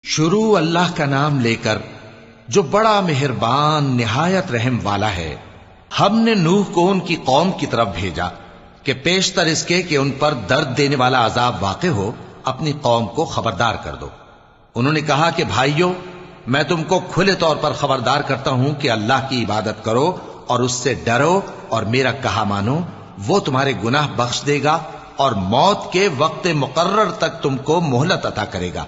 شروع اللہ کا نام لے کر جو بڑا مہربان نہایت رحم والا ہے۔ ہم نے نوح کو ان کی قوم کی طرف بھیجا کہ پیشتر اس کے کہ ان پر درد دینے والا عذاب واقع ہو اپنی قوم کو خبردار کر دو۔ انہوں نے کہا کہ بھائیو، میں تم کو کھلے طور پر خبردار کرتا ہوں کہ اللہ کی عبادت کرو اور اس سے ڈرو اور میرا کہا مانو، وہ تمہارے گناہ بخش دے گا اور موت کے وقت مقرر تک تم کو مہلت عطا کرے گا۔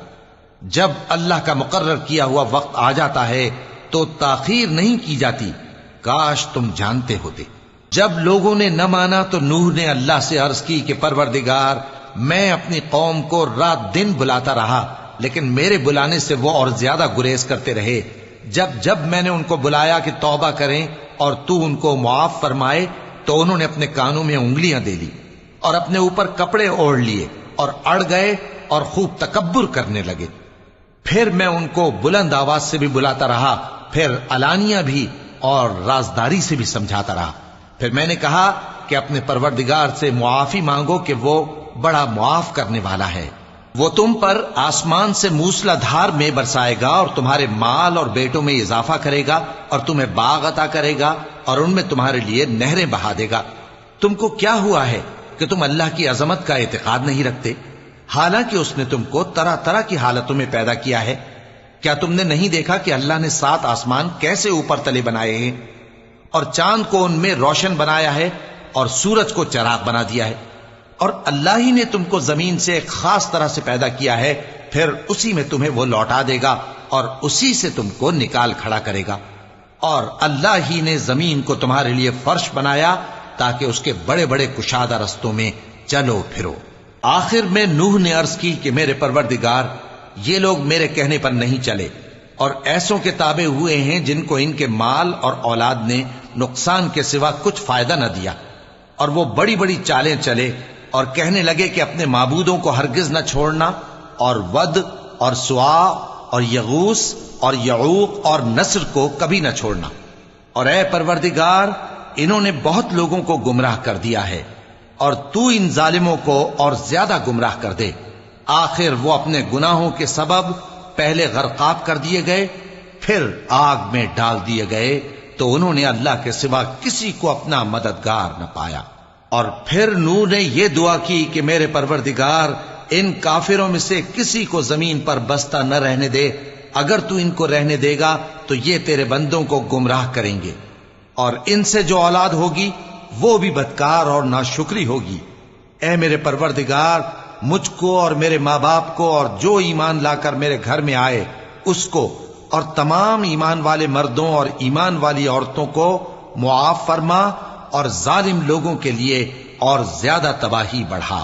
جب اللہ کا مقرر کیا ہوا وقت آ جاتا ہے تو تاخیر نہیں کی جاتی، کاش تم جانتے ہوتے۔ جب لوگوں نے نہ مانا تو نوح نے اللہ سے عرض کی کہ پروردگار، میں اپنی قوم کو رات دن بلاتا رہا لیکن میرے بلانے سے وہ اور زیادہ گریز کرتے رہے۔ جب میں نے ان کو بلایا کہ توبہ کریں اور تو ان کو معاف فرمائے تو انہوں نے اپنے کانوں میں انگلیاں دے لی اور اپنے اوپر کپڑے اوڑھ لیے اور اڑ گئے اور خوب تکبر کرنے لگے۔ پھر میں ان کو بلند آواز سے بھی بلاتا رہا، پھر علانیہ بھی اور رازداری سے بھی سمجھاتا رہا۔ پھر میں نے کہا کہ اپنے پروردگار سے معافی مانگو کہ وہ بڑا معاف کرنے والا ہے۔ وہ تم پر آسمان سے موسلا دھار میں برسائے گا اور تمہارے مال اور بیٹوں میں اضافہ کرے گا اور تمہیں باغ عطا کرے گا اور ان میں تمہارے لیے نہریں بہا دے گا۔ تم کو کیا ہوا ہے کہ تم اللہ کی عظمت کا اعتقاد نہیں رکھتے، حالانکہ اس نے تم کو طرح طرح کی حالتوں میں پیدا کیا ہے؟ کیا تم نے نہیں دیکھا کہ اللہ نے 7 آسمان کیسے اوپر تلے بنائے ہیں اور چاند کو ان میں روشن بنایا ہے اور سورج کو چراغ بنا دیا ہے؟ اور اللہ ہی نے تم کو زمین سے ایک خاص طرح سے پیدا کیا ہے، پھر اسی میں تمہیں وہ لوٹا دے گا اور اسی سے تم کو نکال کھڑا کرے گا۔ اور اللہ ہی نے زمین کو تمہارے لیے فرش بنایا تاکہ اس کے بڑے بڑے کشادہ رستوں میں چلو پھرو۔ آخر میں نوح نے عرض کی کہ میرے پروردگار، یہ لوگ میرے کہنے پر نہیں چلے اور ایسوں کے تابع ہوئے ہیں جن کو ان کے مال اور اولاد نے نقصان کے سوا کچھ فائدہ نہ دیا، اور وہ بڑی بڑی چالیں چلے اور کہنے لگے کہ اپنے معبودوں کو ہرگز نہ چھوڑنا، اور ود اور سوا اور یغوث اور یعوق اور نصر کو کبھی نہ چھوڑنا۔ اور اے پروردگار، انہوں نے بہت لوگوں کو گمراہ کر دیا ہے اور تو ان ظالموں کو اور زیادہ گمراہ کر دے۔ آخر وہ اپنے گناہوں کے سبب پہلے غرقاب کر دیے گئے، پھر آگ میں ڈال دیے گئے، تو انہوں نے اللہ کے سوا کسی کو اپنا مددگار نہ پایا۔ اور پھر نوح نے یہ دعا کی کہ میرے پروردگار، ان کافروں میں سے کسی کو زمین پر بستہ نہ رہنے دے، اگر تو ان کو رہنے دے گا تو یہ تیرے بندوں کو گمراہ کریں گے، اور ان سے جو اولاد ہوگی وہ بھی بدکار اور ناشکری ہوگی۔ اے میرے پروردگار، مجھ کو اور میرے ماں باپ کو اور جو ایمان لا کر میرے گھر میں آئے اس کو اور تمام ایمان والے مردوں اور ایمان والی عورتوں کو معاف فرما، اور ظالم لوگوں کے لیے اور زیادہ تباہی بڑھا۔